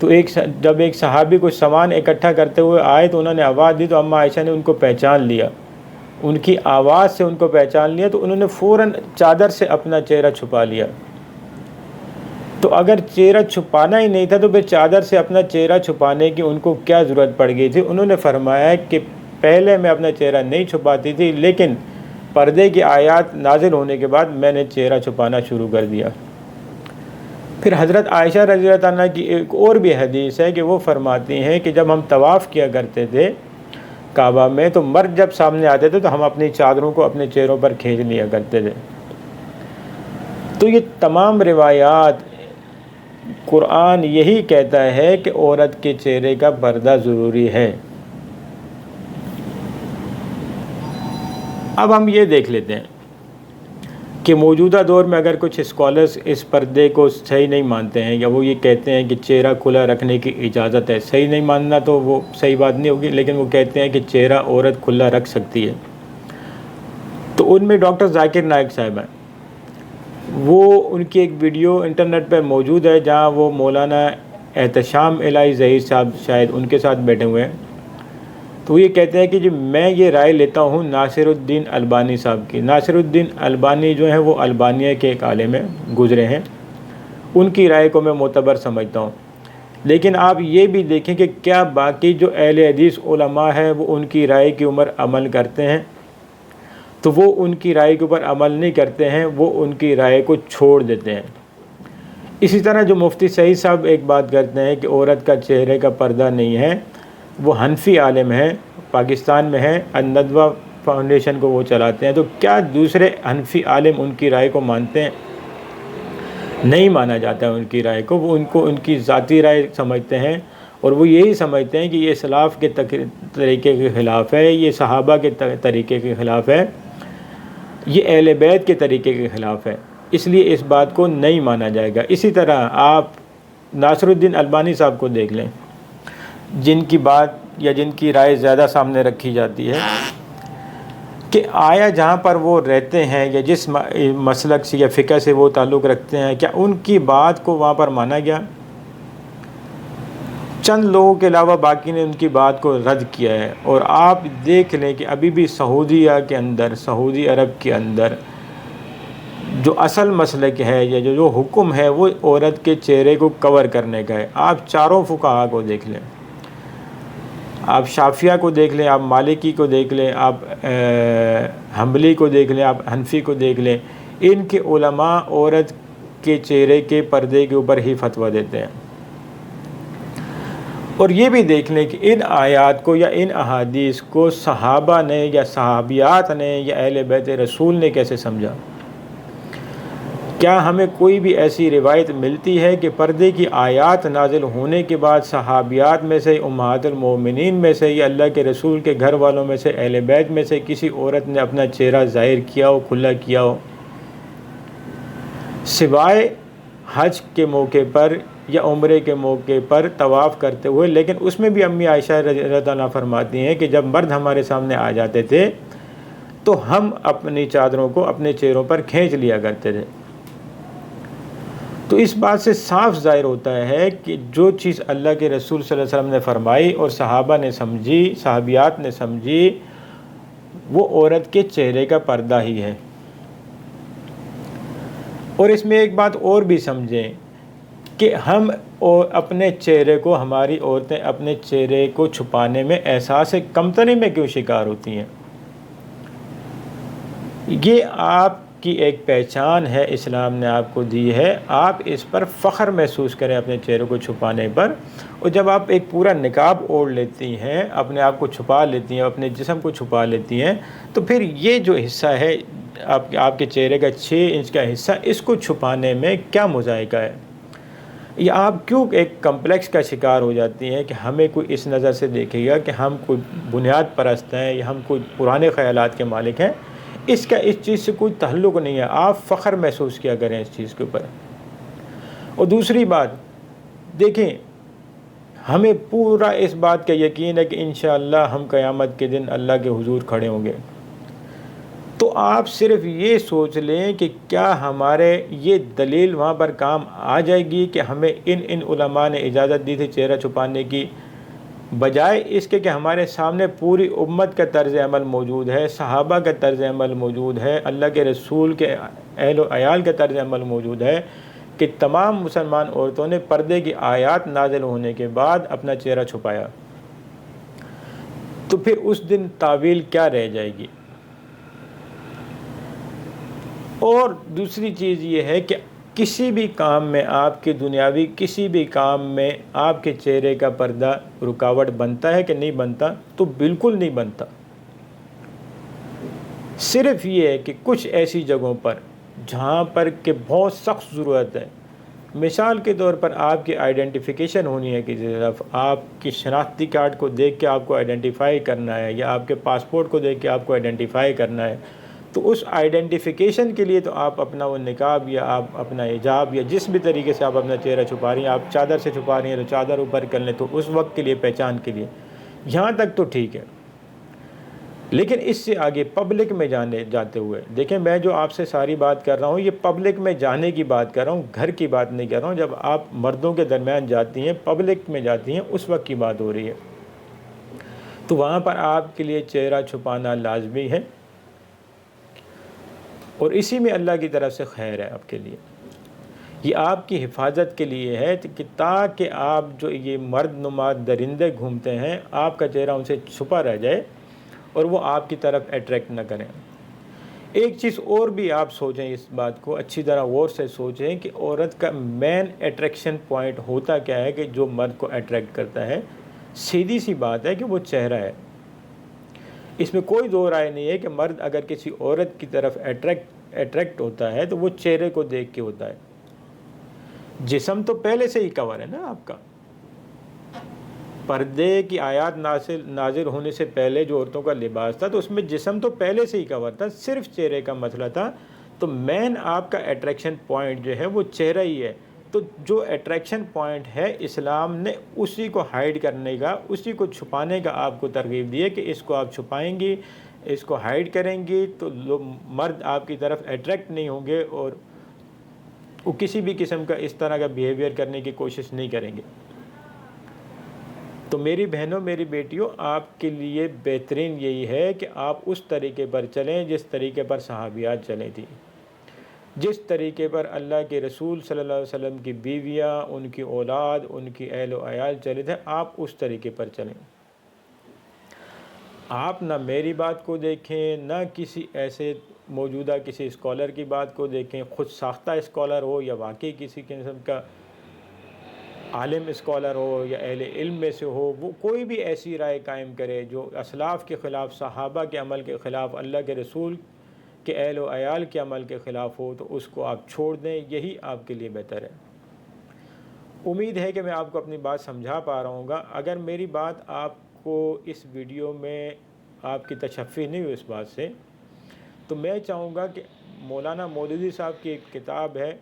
تو جب ایک صحابی کچھ سامان اکٹھا کرتے ہوئے آئے تو انہوں نے آواز دی، تو اماں عائشہ نے ان کو پہچان لیا، ان کی آواز سے ان کو پہچان لیا، تو انہوں نے فوراً چادر سے اپنا چہرہ چھپا لیا۔ تو اگر چہرہ چھپانا ہی نہیں تھا تو پھر چادر سے اپنا چہرہ چھپانے کی ان کو کیا ضرورت پڑ گئی تھی؟ انہوں نے فرمایا کہ پہلے میں اپنا چہرہ نہیں چھپاتی تھی، لیکن پردے کی آیات نازل ہونے کے بعد میں نے چہرہ چھپانا شروع کر دیا۔ پھر حضرت عائشہ رضی اللہ عنہا کی ایک اور بھی حدیث ہے کہ وہ فرماتی ہیں کہ جب ہم طواف کیا کرتے تھے کعبہ میں تو مرد جب سامنے آتے تھے تو ہم اپنی چادروں کو اپنے چہروں پر کھینچ لیا کرتے تھے۔ تو یہ تمام روایات، قرآن یہی کہتا ہے کہ عورت کے چہرے کا پردہ ضروری ہے۔ اب ہم یہ دیکھ لیتے ہیں کہ موجودہ دور میں اگر کچھ اسکالرز اس پردے کو صحیح نہیں مانتے ہیں، یا وہ یہ کہتے ہیں کہ چہرہ کھلا رکھنے کی اجازت ہے، صحیح نہیں ماننا تو وہ صحیح بات نہیں ہوگی، لیکن وہ کہتے ہیں کہ چہرہ عورت کھلا رکھ سکتی ہے، تو ان میں ڈاکٹر ذاکر نائک صاحب ہیں، وہ ان کی ایک ویڈیو انٹرنیٹ پہ موجود ہے جہاں وہ مولانا احتشام الہی ظہیر صاحب شاید ان کے ساتھ بیٹھے ہوئے ہیں، تو وہ یہ کہتے ہیں کہ جی میں یہ رائے لیتا ہوں ناصر الدین البانی صاحب کی۔ ناصر الدین البانی جو ہیں وہ البانیہ کے ایک عالم ہیں، گزرے ہیں، ان کی رائے کو میں معتبر سمجھتا ہوں، لیکن آپ یہ بھی دیکھیں کہ کیا باقی جو اہل حدیث علماء ہیں وہ ان کی رائے کی عمر عمل کرتے ہیں؟ تو وہ ان کی رائے کے اوپر عمل نہیں کرتے ہیں، وہ ان کی رائے کو چھوڑ دیتے ہیں۔ اسی طرح جو مفتی سعید صاحب ایک بات کرتے ہیں کہ عورت کا چہرے کا پردہ نہیں ہے، وہ حنفی عالم ہیں، پاکستان میں ہیں، الندوہ فاؤنڈیشن کو وہ چلاتے ہیں، تو کیا دوسرے حنفی عالم ان کی رائے کو مانتے ہیں؟ نہیں مانا جاتا ہے ان کی رائے کو، وہ ان کی ذاتی رائے سمجھتے ہیں، اور وہ یہی سمجھتے ہیں کہ یہ اسلاف کے طریقے کے خلاف ہے، یہ صحابہ کے طریقے کے خلاف ہے، یہ اہل بیت کے طریقے کے خلاف ہے، اس لیے اس بات کو نہیں مانا جائے گا۔ اسی طرح آپ ناصر الدین البانی صاحب کو دیکھ لیں، جن کی بات یا جن کی رائے زیادہ سامنے رکھی جاتی ہے کہ آیا جہاں پر وہ رہتے ہیں یا جس مسلک سے یا فقہ سے وہ تعلق رکھتے ہیں، کیا ان کی بات کو وہاں پر مانا گیا؟ چند لوگوں کے علاوہ باقی نے ان کی بات کو رد کیا ہے۔ اور آپ دیکھ لیں کہ ابھی بھی سعودیہ کے اندر، سعودی عرب کے اندر جو اصل مسلک ہے یا جو حکم ہے وہ عورت کے چہرے کو کور کرنے کا ہے۔ آپ چاروں فقہا کو دیکھ لیں، آپ شافعیہ کو دیکھ لیں، آپ مالکی کو دیکھ لیں، آپ حنبلی کو دیکھ لیں، آپ حنفی کو دیکھ لیں، ان کے علماء عورت کے چہرے کے پردے کے اوپر ہی فتویٰ دیتے ہیں۔ اور یہ بھی دیکھ لیں کہ ان آیات کو یا ان احادیث کو صحابہ نے یا صحابیات نے یا اہل بیت رسول نے کیسے سمجھا؟ کیا ہمیں کوئی بھی ایسی روایت ملتی ہے کہ پردے کی آیات نازل ہونے کے بعد صحابیات میں سے، امہات المومنین میں سے یا اللہ کے رسول کے گھر والوں میں سے، اہل بیت میں سے کسی عورت نے اپنا چہرہ ظاہر کیا ہو، کھلا کیا ہو؟ سوائے حج کے موقع پر یا عمرے کے موقع پر طواف کرتے ہوئے، لیکن اس میں بھی امی عائشہ رضی اللہ عنہا فرماتی ہیں کہ جب مرد ہمارے سامنے آ جاتے تھے تو ہم اپنی چادروں کو اپنے چہروں پر کھینچ لیا کرتے تھے۔ تو اس بات سے صاف ظاہر ہوتا ہے کہ جو چیز اللہ کے رسول صلی اللہ علیہ وسلم نے فرمائی اور صحابہ نے سمجھی، صحابیات نے سمجھی، وہ عورت کے چہرے کا پردہ ہی ہے۔ اور اس میں ایک بات اور بھی سمجھیں کہ ہم اپنے چہرے کو، ہماری عورتیں اپنے چہرے کو چھپانے میں احساس کمتری میں کیوں شکار ہوتی ہیں؟ یہ آپ کی ایک پہچان ہے، اسلام نے آپ کو دی ہے، آپ اس پر فخر محسوس کریں اپنے چہرے کو چھپانے پر۔ اور جب آپ ایک پورا نقاب اوڑھ لیتی ہیں، اپنے آپ کو چھپا لیتی ہیں، اپنے جسم کو چھپا لیتی ہیں، تو پھر یہ جو حصہ ہے آپ کے چہرے کا 6 انچ کا حصہ، اس کو چھپانے میں کیا مذائقہ ہے؟ یا آپ کیوں ایک کمپلیکس کا شکار ہو جاتی ہیں کہ ہمیں کوئی اس نظر سے دیکھے گا کہ ہم کوئی بنیاد پرست ہیں یا ہم کوئی پرانے خیالات کے مالک ہیں؟ اس چیز سے کوئی تعلق نہیں ہے، آپ فخر محسوس کیا کریں اس چیز کے اوپر۔ اور دوسری بات دیکھیں، ہمیں پورا اس بات کا یقین ہے کہ انشاءاللہ ہم قیامت کے دن اللہ کے حضور کھڑے ہوں گے، تو آپ صرف یہ سوچ لیں کہ کیا ہمارے یہ دلیل وہاں پر کام آ جائے گی کہ ہمیں ان علماء نے اجازت دی تھی چہرہ چھپانے کی، بجائے اس کے کہ ہمارے سامنے پوری امت کا طرز عمل موجود ہے، صحابہ کا طرز عمل موجود ہے، اللہ کے رسول کے اہل و عیال کا طرز عمل موجود ہے کہ تمام مسلمان عورتوں نے پردے کی آیات نازل ہونے کے بعد اپنا چہرہ چھپایا، تو پھر اس دن تعویل کیا رہ جائے گی؟ اور دوسری چیز یہ ہے کہ کسی بھی کام میں آپ کے دنیاوی کسی بھی کام میں آپ کے چہرے کا پردہ رکاوٹ بنتا ہے کہ نہیں بنتا؟ تو بالکل نہیں بنتا۔ صرف یہ ہے کہ کچھ ایسی جگہوں پر جہاں پر کہ بہت سخت ضرورت ہے، مثال کے طور پر آپ کی آئیڈینٹیفیکیشن ہونی ہے کسی طرف، آپ کی شناختی کارڈ کو دیکھ کے آپ کو آئیڈینٹیفائی کرنا ہے، یا آپ کے پاسپورٹ کو دیکھ کے آپ کو آئیڈینٹیفائی کرنا ہے، تو اس آئیڈینٹیفیکیشن کے لیے تو آپ اپنا وہ نقاب یا آپ اپنا حجاب یا جس بھی طریقے سے آپ اپنا چہرہ چھپا رہی ہیں، آپ چادر سے چھپا رہی ہیں تو چادر اوپر کر لیں، تو اس وقت کے لیے پہچان کے لیے یہاں تک تو ٹھیک ہے۔ لیکن اس سے آگے پبلک میں جاتے ہوئے دیکھیں، میں جو آپ سے ساری بات کر رہا ہوں یہ پبلک میں جانے کی بات کر رہا ہوں، گھر کی بات نہیں کر رہا ہوں۔ جب آپ مردوں کے درمیان جاتی ہیں، پبلک میں جاتی ہیں، اس وقت کی بات ہو رہی ہے، تو وہاں پر آپ کے لیے چہرہ چھپانا لازمی ہے، اور اسی میں اللہ کی طرف سے خیر ہے آپ کے لیے، یہ آپ کی حفاظت کے لیے ہے کہ تاکہ آپ جو یہ مرد نما درندے گھومتے ہیں، آپ کا چہرہ ان سے چھپا رہ جائے اور وہ آپ کی طرف اٹریکٹ نہ کریں۔ ایک چیز اور بھی آپ سوچیں، اس بات کو اچھی طرح غور سے سوچیں کہ عورت کا مین اٹریکشن پوائنٹ ہوتا کیا ہے کہ جو مرد کو اٹریکٹ کرتا ہے؟ سیدھی سی بات ہے کہ وہ چہرہ ہے۔ اس میں کوئی دو رائے نہیں ہے کہ مرد اگر کسی عورت کی طرف اٹریکٹ ہوتا ہے تو وہ چہرے کو دیکھ کے ہوتا ہے۔ جسم تو پہلے سے ہی کور ہے نا آپ کا، پردے کی آیات نازل ہونے سے پہلے جو عورتوں کا لباس تھا تو اس میں جسم تو پہلے سے ہی کور تھا، صرف چہرے کا مسئلہ تھا۔ تو مین آپ کا اٹریکشن پوائنٹ جو ہے وہ چہرہ ہی ہے، تو جو اٹریکشن پوائنٹ ہے اسلام نے اسی کو ہائیڈ کرنے کا، اسی کو چھپانے کا آپ کو ترغیب دی ہے کہ اس کو آپ چھپائیں گی، اس کو ہائیڈ کریں گی تو مرد آپ کی طرف اٹریکٹ نہیں ہوں گے اور وہ کسی بھی قسم کا اس طرح کا بیہیویئر کرنے کی کوشش نہیں کریں گے۔ تو میری بہنوں، میری بیٹیوں، آپ کے لیے بہترین یہی ہے کہ آپ اس طریقے پر چلیں جس طریقے پر صحابیات چلیں تھیں، جس طریقے پر اللہ کے رسول صلی اللہ علیہ وسلم کی بیویاں، ان کی اولاد، ان کی اہل و عیال چلے تھے، آپ اس طریقے پر چلیں۔ آپ نہ میری بات کو دیکھیں، نہ کسی ایسے موجودہ کسی اسکالر کی بات کو دیکھیں، خود ساختہ اسکالر ہو یا واقعی کسی قسم کا عالم اسکالر ہو یا اہل علم میں سے ہو، وہ کوئی بھی ایسی رائے قائم کرے جو اسلاف کے خلاف، صحابہ کے عمل کے خلاف، اللہ کے رسول کے اہل و عیال کے عمل کے خلاف ہو، تو اس کو آپ چھوڑ دیں، یہی آپ کے لیے بہتر ہے۔ امید ہے کہ میں آپ کو اپنی بات سمجھا پا رہا ہوں گا۔ اگر میری بات آپ کو اس ویڈیو میں آپ کی تشفی نہیں ہوئی اس بات سے، تو میں چاہوں گا کہ مولانا مودودی صاحب کی ایک کتاب ہے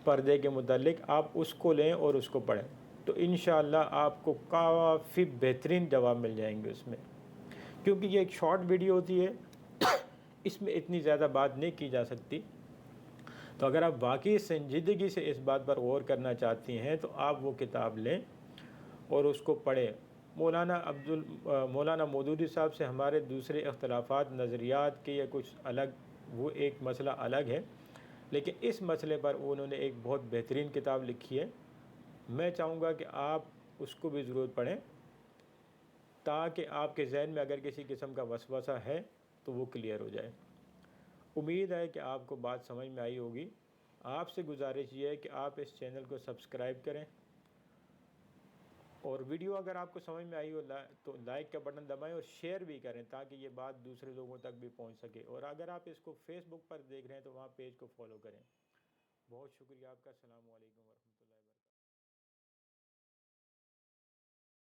پردے کے متعلق، آپ اس کو لیں اور اس کو پڑھیں، تو انشاءاللہ آپ کو کافی بہترین جواب مل جائیں گے اس میں، کیونکہ یہ ایک شارٹ ویڈیو ہوتی ہے، اس میں اتنی زیادہ بات نہیں کی جا سکتی۔ تو اگر آپ واقعی سنجیدگی سے اس بات پر غور کرنا چاہتی ہیں تو آپ وہ کتاب لیں اور اس کو پڑھیں۔ مولانا مودودی صاحب سے ہمارے دوسرے اختلافات نظریات کے یا کچھ الگ، وہ ایک مسئلہ الگ ہے، لیکن اس مسئلے پر انہوں نے ایک بہت بہترین کتاب لکھی ہے۔ میں چاہوں گا کہ آپ اس کو بھی ضرور پڑھیں، تاکہ آپ کے ذہن میں اگر کسی قسم کا وسوسہ ہے تو وہ کلیئر ہو جائے۔ امید ہے کہ آپ کو بات سمجھ میں آئی ہوگی۔ آپ سے گزارش یہ ہے کہ آپ اس چینل کو سبسکرائب کریں، اور ویڈیو اگر آپ کو سمجھ میں آئی ہو تو لائک کا بٹن دبائیں اور شیئر بھی کریں تاکہ یہ بات دوسرے لوگوں تک بھی پہنچ سکے، اور اگر آپ اس کو فیس بک پر دیکھ رہے ہیں تو وہاں پیج کو فالو کریں۔ بہت شکریہ آپ کا۔ السلام علیکم ورحمۃ اللہ۔